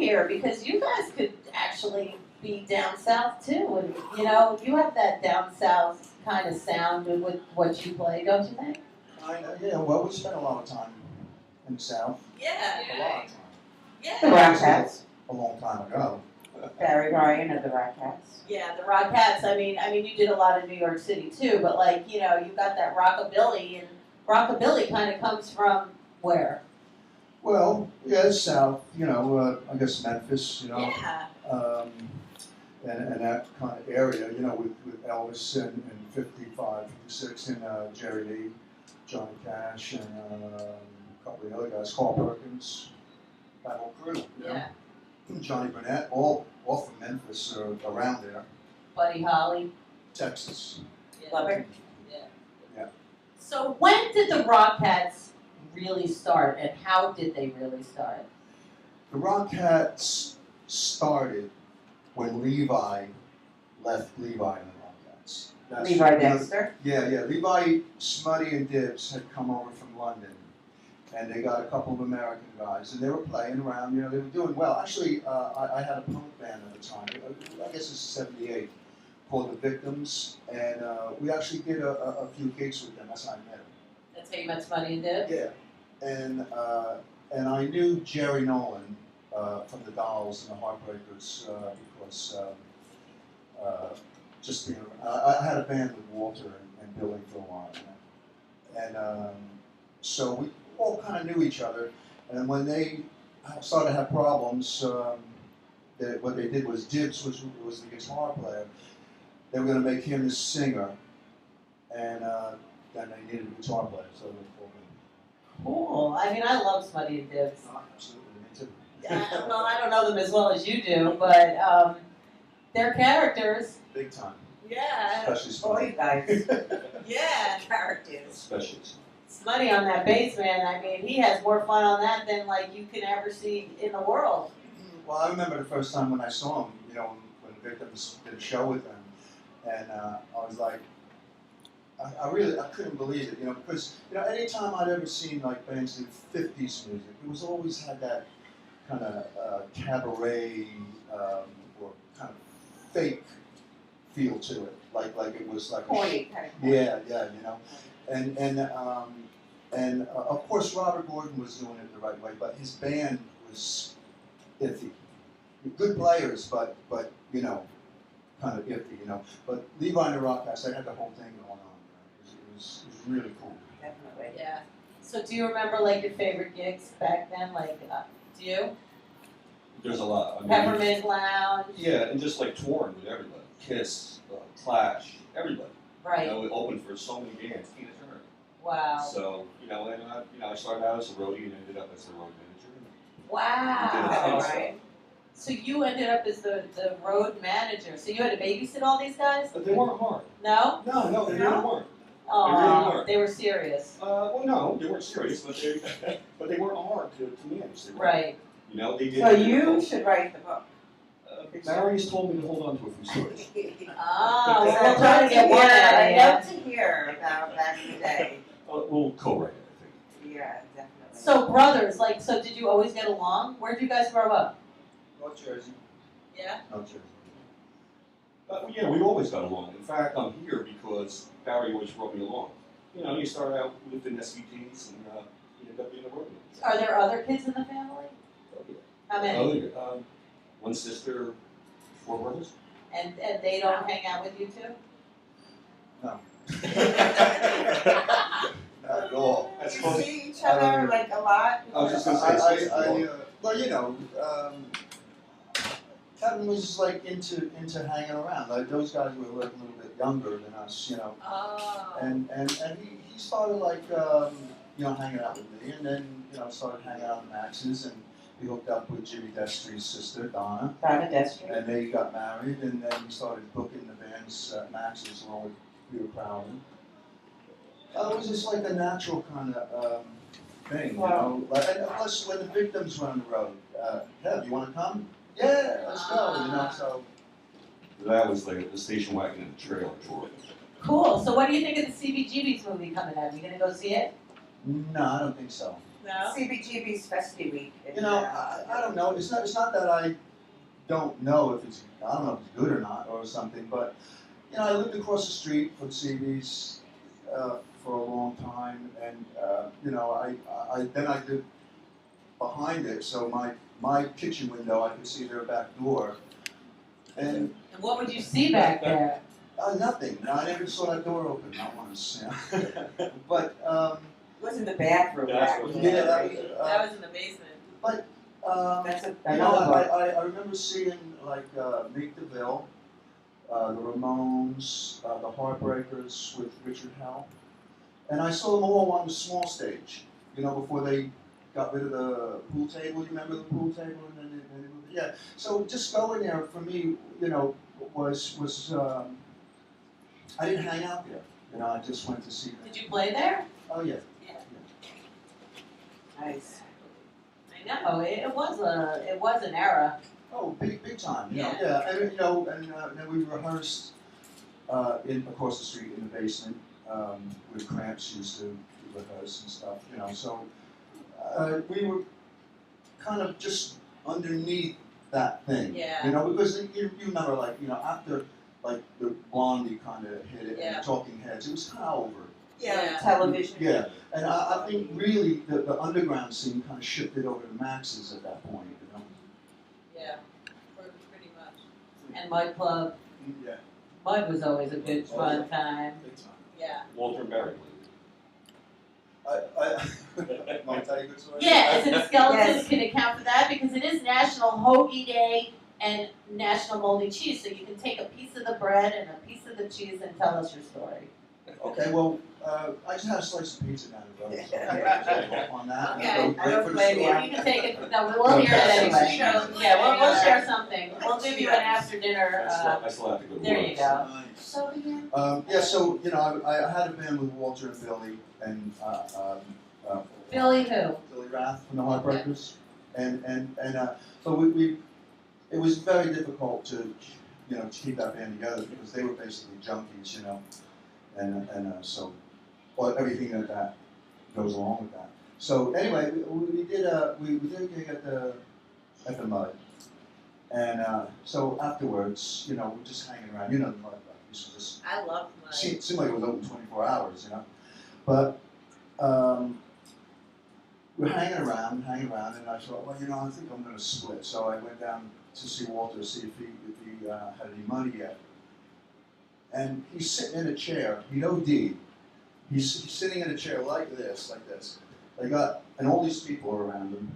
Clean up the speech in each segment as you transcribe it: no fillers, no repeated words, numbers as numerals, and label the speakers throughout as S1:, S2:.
S1: here because you guys could actually be down south too, and you know, you have that down south kind of sound with what you play, don't you think?
S2: I know, yeah, well, we spent a lot of time in the South.
S1: Yeah.
S2: A lot of time.
S1: Yeah.
S3: The Rockats.
S2: A long time ago.
S3: Barry Ryan of the Rockats.
S1: Yeah, the Rockats. I mean, you did a lot in New York City too, but like, you know, you got that rockabilly, and rockabilly kind of comes from where?
S2: Well, yeah, it's South, you know, I guess Memphis, you know.
S1: Yeah.
S2: And that kind of area, you know, with Elvis and 55, 56, and Jerry Lee, Johnny Cash, and a couple of the other guys, Carl Perkins, that whole crew, you know.
S1: Yeah.
S2: Johnny Burnett, all from Memphis or around there.
S1: Buddy Holly.
S2: Texas.
S1: Yeah.
S3: Lubbock.
S1: Yeah.
S2: Yeah.
S1: So when did the Rockats really start, and how did they really start?
S2: The Rockats started when Levi left Levi and the Rockats.
S3: Levi Dexter.
S2: Yeah. Levi, Smutty, and Dibbs had come over from London, and they got a couple of American guys, and they were playing around. You know, they were doing well. Actually, I had a punk band at the time. I guess it's '78, called The Victims, and we actually did a few gigs with them. That's how I met them.
S1: That's how you met Smutty and Dib?
S2: Yeah, and I knew Jerry Nolan from the Dolls and the Heartbreakers because just being around. I had a band with Walter and Billy for a while, you know? And so we all kind of knew each other. And when they started to have problems, what they did was Dibbs was the guitar player. They were going to make him the singer, and then they needed a guitar player, so they called me.
S1: Cool. I mean, I love Smutty and Dibs.
S2: Oh, absolutely, me too.
S1: Well, I don't know them as well as you do, but they're characters.
S2: Big time.
S1: Yeah.
S2: Especially
S3: All you guys.
S1: Yeah, characters.
S2: Especially.
S1: Smutty on that bass, man. I mean, he has more fun on that than like you can ever see in the world.
S2: Well, I remember the first time when I saw him, you know, when Victims did a show with him, and I was like, I couldn't believe it, you know, because, you know, anytime I'd ever seen like bands do 50s music, it was always had that kind of cabaret or kind of fake feel to it, like it was like
S3: Corny, kind of corny.
S2: yeah, you know, and of course Robert Gordon was doing it the right way, but his band was iffy. Good players, but you know, kind of iffy, you know. But Levi and the Rockats, they had the whole thing going on. It was really cool.
S3: Definitely.
S1: Yeah. So do you remember like your favorite gigs back then? Like, do you?
S4: There's a lot. I mean,
S1: Peppermint Lounge.
S4: yeah, and just like touring with everybody. Kiss, Clash, everybody.
S1: Right.
S4: You know, it opened for so many bands. Tina Turner.
S1: Wow.
S4: So you know, and I started out as a roadie and ended up as the road manager.
S1: Wow.
S4: Yeah.
S3: Right.
S1: So you ended up as the road manager. So you had to babysit all these guys?
S4: But they weren't hard.
S1: No?
S4: No, they really weren't.
S1: Oh,
S4: weren't.
S1: they were serious.
S4: Well, no, they weren't serious, but they weren't hard to manage. They were,
S1: Right.
S4: You know, they did.
S3: So you should write the book.
S4: Barry's told me to hold on to a few stories.
S1: Oh, so we'll try to get one out
S3: I'd love
S1: of
S3: to hear about back in the day.
S4: We'll co-write it, I think.
S3: Yeah, definitely.
S1: you. So brothers, like, so did you always get along? Where'd you guys grow up?
S2: North Jersey.
S1: Yeah.
S2: North Jersey.
S4: But yeah, we always got along. In fact, I'm here because Barry always brought me along. You know, you start out within SVTs and you end up being a roadie.
S1: Are there other kids in the family? How many?
S4: Oh, yeah. One sister, 4 brothers.
S1: And they don't hang out with you too?
S2: No. Not at all.
S4: That's
S3: You
S4: funny.
S3: see each other like a lot?
S4: I was just gonna say,
S2: Well, you know, Kevin was like into hanging around. Like those guys were like a little bit younger than us, you know.
S1: Oh.
S2: And he started like you know, hanging out with me, and then you know started hanging out with Max's, and he hooked up with Jimmy Destry's sister Donna,
S3: Donna Destry.
S2: and they got married, and then we started booking the bands at Max's along with Peter Crowden. It was just like a natural kind of thing, you know. Like, and plus, when the Victims were on the road, Kev, you want to come? Yeah, let's go. You know, so.
S4: That was like the station wagon and the trailer tour.
S1: Cool. So what do you think of the CBGB's movie coming out? Are you gonna go see it?
S2: No, I don't think so.
S3: No? CBGB's Festy Week.
S2: You know, I don't know. It's not that I don't know if it's good or not or something, but you know, I lived across the street from CB's for a long time, and you know, I lived behind it, so my kitchen window, I could see their back door, and
S1: And what would you see back there?
S2: nothing. No, I never saw that door open, not once. Yeah. But
S3: It was in the bathroom
S4: That's
S3: back
S4: what-
S3: then,
S2: yeah, that
S3: right?
S2: was.
S5: That was in the basement.
S3: That's
S2: You know,
S3: another one.
S2: I remember seeing like Meet the Bill, the Ramones, the Heartbreakers with Richard Hell, and I saw them all on the small stage. You know, before they got rid of the pool table. You remember the pool table? And then they moved it? Yeah. So just going there for me, you know, was I didn't hang out there. You know, I just went to see them.
S1: Did you play there?
S2: Oh yeah.
S3: Nice.
S1: I know, it was an era.
S2: Oh, big time. You know,
S1: Yeah.
S2: yeah. And you know, and then we rehearsed across the street in the basement. Where Cramps used to rehearse and stuff. You know, so we were kind of just underneath that thing.
S5: Yeah.
S2: You know, because you remember, like, you know, after like the Blondie kind of hit it and
S5: Yeah.
S2: the Talking Heads, it was kind of over.
S3: Yeah, television.
S2: Yeah, and I think really the underground scene kind of shifted over to Max's at that point. You know.
S5: Yeah, pretty much.
S1: And Mud Club,
S2: Yeah.
S1: Mud was always a good
S2: Oh,
S1: fun time.
S2: Big time.
S5: Yeah.
S4: Walter and Barry.
S2: Want to tell you a good story?
S1: Yeah, as in skeletons
S3: Yes.
S1: can account for that because it is National Hoagie Day and National Moldy Cheese, so you can take a piece of the bread and a piece of the cheese and tell us your story.
S2: Okay, well, I just had a slice of pizza down the road, so I'm gonna take off on that. and
S1: Okay.
S2: go
S3: I
S2: wait
S3: don't
S2: for the
S3: blame you.
S2: story.
S1: You can take it. No, we'll hear it anyway. Yeah, we'll share something. We'll give you an after dinner.
S4: I still have to go to
S1: There
S4: work,
S1: you
S4: so-
S1: go.
S2: Nice.
S1: So again.
S2: Yeah, so you know, I had a band with Walter and Billy and
S1: Billy who?
S2: Billy Rath from the Heartbreakers, and so we it was very difficult to to keep that band together because they were basically junkies, you know, and so well, everything that goes along with that. So anyway, we did a gig at the Mud, and so afterwards, you know, we're just hanging around. You know, the Mud used to just
S5: I love mud.
S2: seemed like it was open 24 hours, you know, but. We're hanging around, and I thought, well, you know, I think I'm going to split. So I went down to see Walter to see if he had any money yet. And he's sitting in a chair. He'd OD'd. He's sitting in a chair like this. And all these people are around him.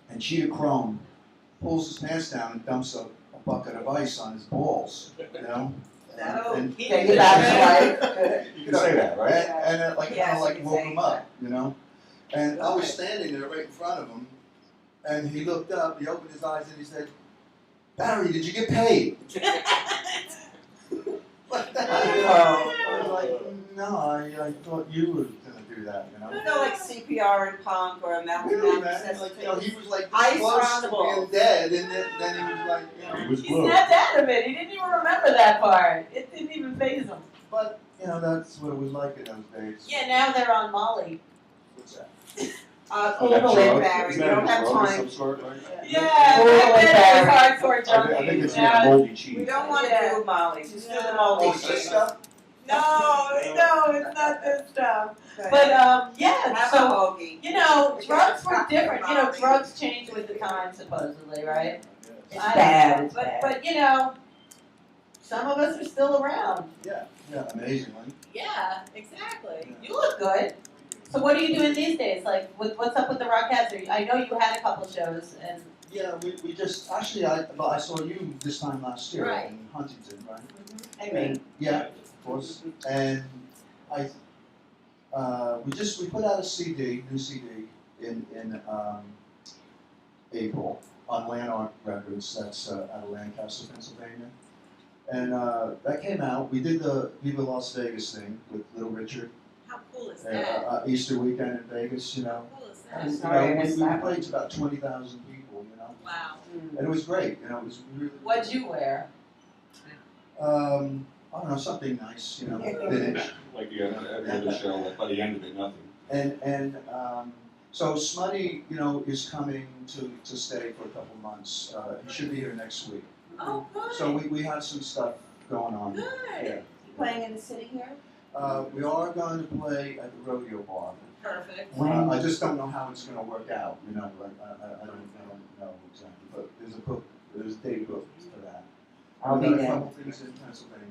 S2: And Cheetah Chrome pulls his pants down and dumps a bucket of ice on his balls, you know. And
S3: Take it back to life.
S4: You can say that, right?
S2: And like
S3: Yes,
S2: kind of
S3: you
S2: like
S3: can
S2: woke
S3: say
S2: him up,
S3: that.
S2: you know. And I was standing there right in front of him, and he looked up, he opened his eyes, and he said, "Barry, did you get paid?" Like that, you know? I was like, "No, I thought you were gonna do that, you know."
S3: You know, like CPR and punk or a mouth
S2: Really, man,
S3: necessity.
S2: like, you know, he was like
S3: Ice
S2: this close
S3: around the
S2: to being
S3: balls.
S2: dead, and then he was like, you know.
S4: He was
S1: He
S4: blue.
S1: snapped out of it. He didn't even remember that part. It didn't even faze him.
S2: But you know, that's what it was like in those days.
S1: Yeah, now they're on Molly.
S2: What's that?
S3: Google it, Barry. You don't have time.
S4: Some sort, right?
S1: Yeah,
S3: Google
S1: back
S3: it,
S1: then it was
S3: Barry.
S1: hardcore
S4: I think it's
S1: junkies.
S4: moldy cheese.
S3: We don't want
S1: Yeah.
S3: to do Molly. Just do the
S2: Oh,
S3: moldy
S2: this
S3: shit.
S2: stuff?
S1: No, it's not this stuff.
S3: But
S1: But yeah,
S3: have a
S1: so
S3: hoagie.
S1: you know,
S3: We
S1: drugs
S3: gotta
S1: were
S3: stop
S1: different. You
S3: the
S1: know,
S3: Molly.
S1: drugs change with the times, supposedly, right?
S3: It's
S1: I don't
S3: bad.
S1: know.
S3: It's
S1: But
S3: bad.
S1: you know, some of us are still around.
S2: Yeah, amazingly.
S1: Yeah, exactly. You look good. So what are you doing these days? Like, what's up with the Rockats? I know you had a couple shows, and
S2: Yeah, we just actually I saw you this time last year
S1: Right.
S2: in Huntington, right?
S3: I mean,
S2: Yeah, of course. And we put out a new CD in April on Lanark Records. That's out of Lancaster, Pennsylvania. And that came out. We did the Viva Las Vegas thing with Little Richard.
S5: How cool is that?
S2: Easter weekend in Vegas, you know.
S5: How cool is
S2: And,
S5: that?
S2: you
S3: Sorry, I
S2: know,
S3: missed
S2: we
S3: that
S2: played to about 20,000 people, you know.
S5: Wow.
S2: And it was great, you know. It was really.
S1: what'd you wear?
S2: I don't know, something nice, you know, vintage.
S4: Like you had every other show, like by the end of it, nothing.
S2: And So Smutty, you know, is coming to stay for a couple months. He should be here next week.
S5: Oh, good.
S2: So we have some stuff going on.
S5: Good.
S2: Yeah.
S3: Playing in the city here?
S2: We are going to play at the rodeo bar.
S5: Perfect.
S2: I just don't know how it's going to work out. You know, like I don't know exactly, but there's a date booked for that.
S3: I'll
S2: We've
S3: be
S2: got a
S3: there.
S2: couple things in Pennsylvania.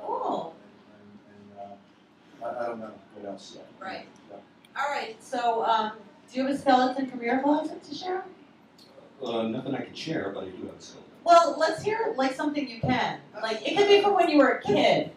S5: Cool.
S2: And I don't know what else yet.
S5: Right.
S2: Yeah.
S5: All right.
S1: So, do you have a skeleton from your closet to share?
S4: Nothing I can share, but I do have a skeleton.
S1: Well, let's hear like something you can. Like it could be from when you were a kid.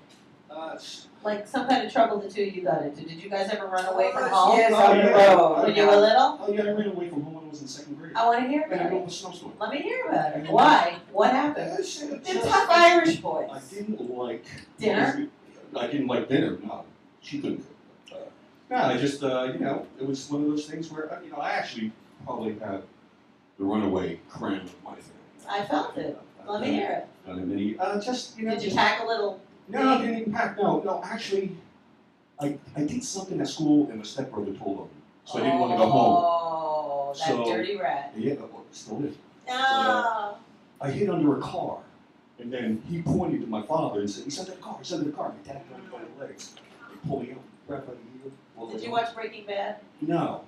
S1: Like some kind of trouble the two of you got into. Did you guys ever run away from home?
S3: Yes,
S4: Oh,
S3: on the
S4: yeah.
S3: road.
S1: When you were little?
S4: Oh yeah, I ran away from home when I was in second grade.
S1: I want to hear
S4: In the
S1: about
S4: middle
S1: it.
S4: of a snowstorm.
S1: Let me hear about it. Why? What happened?
S3: They're tough Irish
S4: I
S3: boys.
S4: didn't like
S1: Dinner?
S4: I didn't like dinner. No, she couldn't cook. No, I just you know, it was one of those things where you know I actually probably had the runaway cram of my family.
S1: I felt it. Let me hear it.
S4: Done it many. Just you know.
S1: Did you pack a little?
S4: No, I didn't even pack. No. Actually, I did something at school, and my stepbrother told on me, so I didn't want to go home.
S1: Oh, that
S4: So-
S1: dirty rat.
S4: Yeah, well, still is.
S1: No.
S4: I hid under a car, and then he pointed to my father and said, "He's under the car. He's under the car." My dad grabbed me by the legs. They pulled me out, grabbed by the heel. pulled
S1: Did
S4: me
S1: you
S4: out.
S1: watch Breaking Bad?
S4: No.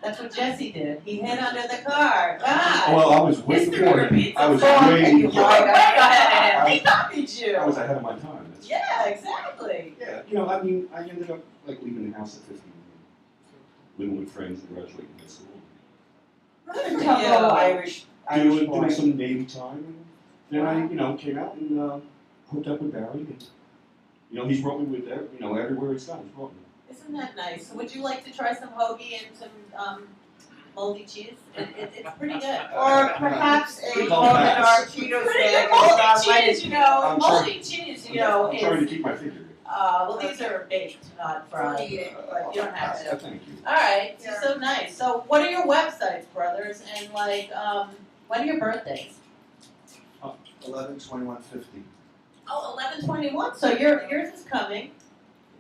S1: That's what Jesse did. He hid under the car. God.
S4: Well, I was way
S1: History
S4: before.
S1: repeats
S4: I was
S1: itself.
S4: way.
S1: You were way ahead. He copied you.
S4: I was ahead of my time. That's
S1: Yeah, exactly.
S4: Yeah, you know, I mean, I ended up like leaving the house at 15, living with friends and graduating high school.
S3: They're tough little Irish
S4: Doing
S3: boys.
S4: some Navy time, and then I, you know, came out and hooked up with Barry, and you know, he's brought me with you know, everywhere he's gone, he's brought me.
S1: Isn't that nice? So would you like to try some hoagie and some moldy cheese? It's pretty good.
S3: Or perhaps a
S4: We call
S3: golden
S4: it
S3: our
S4: Max.
S3: Cheetos
S1: Pretty
S3: bag.
S1: good moldy cheese, you know.
S4: I'm
S1: Moldy cheese, you know,
S4: I'm trying to
S1: is
S4: keep my figure.
S1: well these are baked, not fried.
S3: Don't eat it.
S1: But you don't have to.
S4: Thank you.
S1: All right,
S3: Yeah.
S1: so nice. So what are your websites, brothers? And like, when are your birthdays?
S2: 11/21/50.
S1: Oh, 11/21. So yours is coming.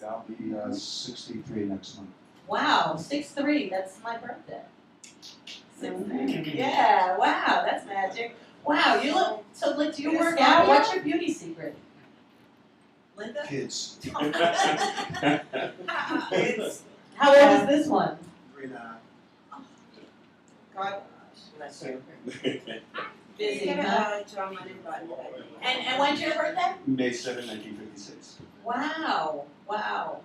S2: I'll be 63 next month.
S1: Wow, 6'3". That's my birthday. 6'3". Yeah. Wow, that's magic. Wow, you look so. Like, do you
S3: Is
S1: work
S3: this
S1: out?
S3: audio?
S1: What's your beauty secret?
S5: Linda?
S2: Kids.
S3: It's
S1: How old is this one?
S2: 3.5.
S3: God bless you.
S1: Busy,
S3: You
S1: huh?
S3: get a John Lennon button.
S1: And when's your birthday?
S4: May 7, 1956.
S1: Wow,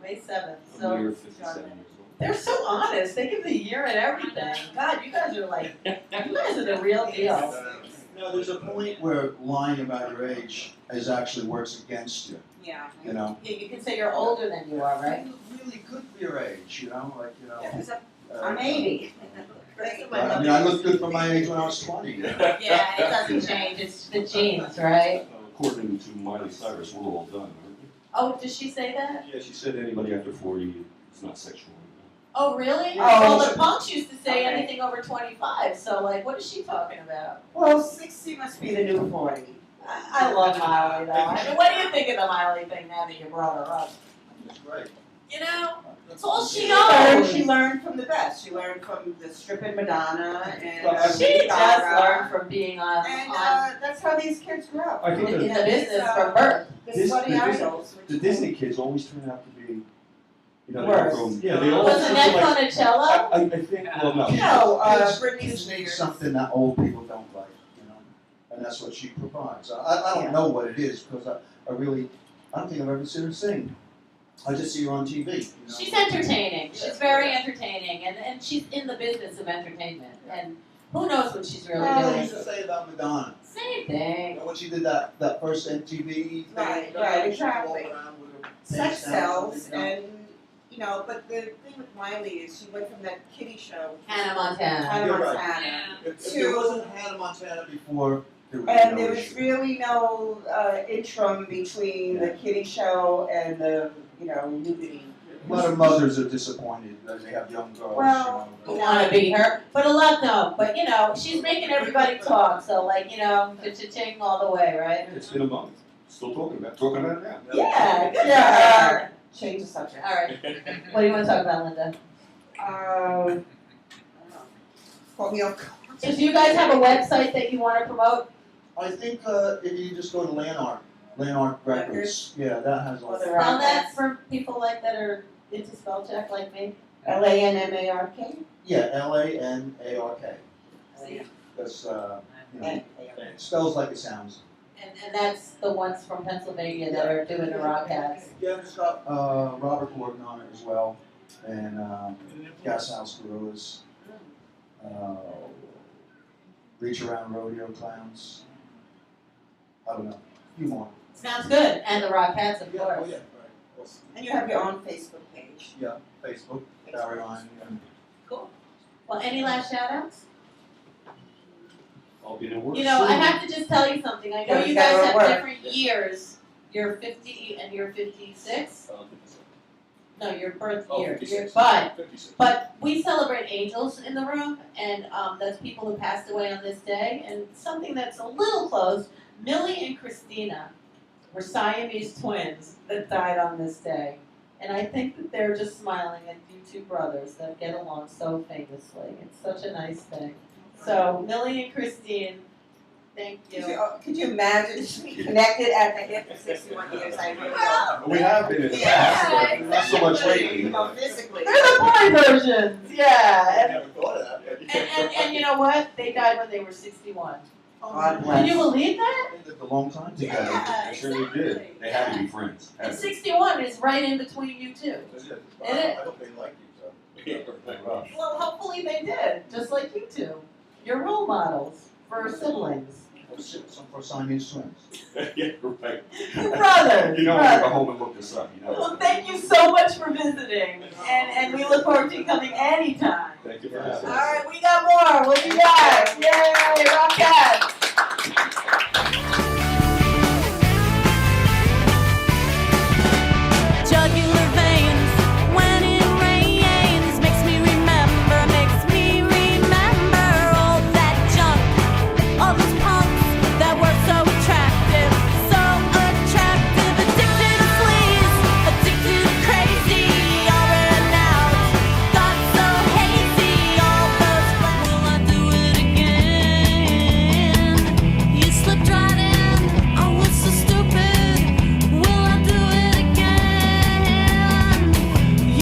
S1: May 7th.
S4: I'm
S1: So
S4: near 57 years old.
S1: they're so honest. They give the year and everything. God, you guys are like, you guys are the real deal.
S2: No, there's a point where lying about your age actually works against you.
S3: Yeah.
S2: You know,
S1: Yeah, you can say you're older than you are, right?
S2: you look really good for your age. You know, like you know.
S3: Yeah, 'cause
S2: uh,
S3: I'm 80.
S2: I mean, I looked good for my age when I was 20. You know?
S1: Yeah, it doesn't change. It's the genes, right?
S4: According to Miley Cyrus, we're all done, aren't we?
S1: Oh, did she say that?
S4: Yeah, she said anybody after 40, it's not sexual.
S1: Oh, really?
S3: Oh.
S1: Well, the punks used to say
S3: Okay.
S1: anything over 25. So, like, what is she talking about?
S3: Well, 60 must be the new 40.
S1: I love Miley, though. I mean, what do you think of the Miley thing now that you brought her up?
S2: It's great.
S1: You know, it's all she
S3: She
S1: knows.
S3: learned from the best. She learned from the stripping Madonna and
S1: She just
S3: Gaga.
S1: learned from being on
S3: And that's how these kids grew up.
S4: I think
S1: in
S4: that
S1: the business from birth.
S3: The
S4: This-
S3: slutty
S4: the Disney-
S3: idols.
S4: the Disney kids always turn out to be, you know, they
S3: Worse.
S4: go from, yeah, they always
S1: Wasn't
S4: seem
S1: that
S4: like,
S1: Coachella?
S4: I think, well, no.
S3: No,
S2: Kids-
S3: Britney
S2: kids need
S3: Spears.
S2: something that old people don't like, you know, and that's what she provides. I don't
S3: Yeah.
S2: know what it is because I don't think I've ever seen her sing. I just see her on TV. You know?
S1: She's entertaining. She's very entertaining, and she's in the business of entertainment. And who knows what she's really
S2: Well, I
S1: doing?
S2: used to say about Madonna.
S1: Same
S2: You
S1: thing.
S2: know, when she did that first MTV thing,
S3: Right,
S2: you know,
S3: right,
S2: she
S3: exactly.
S2: walked around with her
S3: Sex
S2: face down,
S3: sells,
S2: you know.
S3: and but the thing with Miley is she went from that kiddie show,
S1: Hannah Montana.
S3: Hannah
S2: You're right.
S3: Montana,
S2: If there wasn't Hannah Montana before, there would be
S3: and
S2: no
S3: there was
S2: issue.
S3: really no interim between the kiddie show and the nudity.
S2: A lot of mothers are disappointed that they have young girls.
S3: Well,
S2: you
S1: Who
S2: know.
S1: want to be her, but a lot don't. But you know, she's making everybody talk. So like, you know, cha-ching all the way, right?
S4: It's been a month. Still talking about it now.
S1: Yeah, good
S3: Yeah.
S1: for her.
S3: Change the subject.
S1: All right. What do you want to talk about, Linda?
S3: Caught me off guard.
S1: So do you guys have a website that you wanna promote?
S2: I think if you just go to Landmark Records, yeah, that has all.
S3: Well, they're
S1: Spell
S3: out
S1: that for people like that are into spell check like me.
S3: LANMARK?
S2: Yeah, LANARK.
S5: See?
S2: That's you know, it spells like it sounds.
S1: And that's the ones from Pennsylvania that are doing the Rockats.
S2: Yeah, it's got Robert Gordon on it as well, and Gas House Gorillas, Reach Around Rodeo Clowns. I don't know, a few more.
S1: Sounds good, and the Rockats, of
S2: Oh
S1: course.
S2: yeah, right. Awesome.
S3: And you have your own Facebook page.
S2: Yeah, Facebook, Barry Line, and
S5: Cool.
S1: Well, any last shout outs?
S4: I'll be in work
S1: You know, I
S4: soon.
S1: have to just tell you something, I know
S3: Yeah,
S1: you
S3: you gotta
S1: guys have
S3: work.
S1: different years. You're 50 and you're 56?
S4: 56.
S1: No, your birth
S4: Oh,
S1: year.
S4: 56.
S1: But
S4: 56.
S1: we celebrate angels in the room, and that's people who passed away on this day. And something that's a little close, Millie and Christina were Siamese twins that died on this day. And I think that they're just smiling at you two brothers that get along so famously. It's such a nice thing. So, Millie and Christine, thank you.
S3: Could you imagine to be connected at the hip for 61 years? I really don't.
S4: We have been in the
S3: Yeah,
S4: past, but not so much lately.
S3: Oh, physically.
S1: They're the boy versions, yeah.
S2: I never thought of that.
S1: And you know what? They died when they were 61.
S3: God
S1: Can you
S3: bless.
S1: believe that?
S2: They lived a long time together.
S1: Yeah,
S4: They surely did. They had to be friends. Had
S1: And
S4: to be.
S1: 61 is right in between you two.
S2: I hope they like you, so.
S1: Well, hopefully they did, just like you two. You're role models for siblings.
S2: Some for Siamese twins.
S4: Yeah, right.
S1: Brothers,
S4: You know, I'm gonna go
S1: brothers.
S4: home and look this up, you know.
S1: Well, thank you so much for visiting, and we look forward to you coming anytime.
S4: Thank you for
S2: Yeah.
S4: having
S1: All
S4: us.
S1: right, we got more. What do you got? Yay, Rockats!
S6: Jugular veins when it rains makes me remember all that junk, all those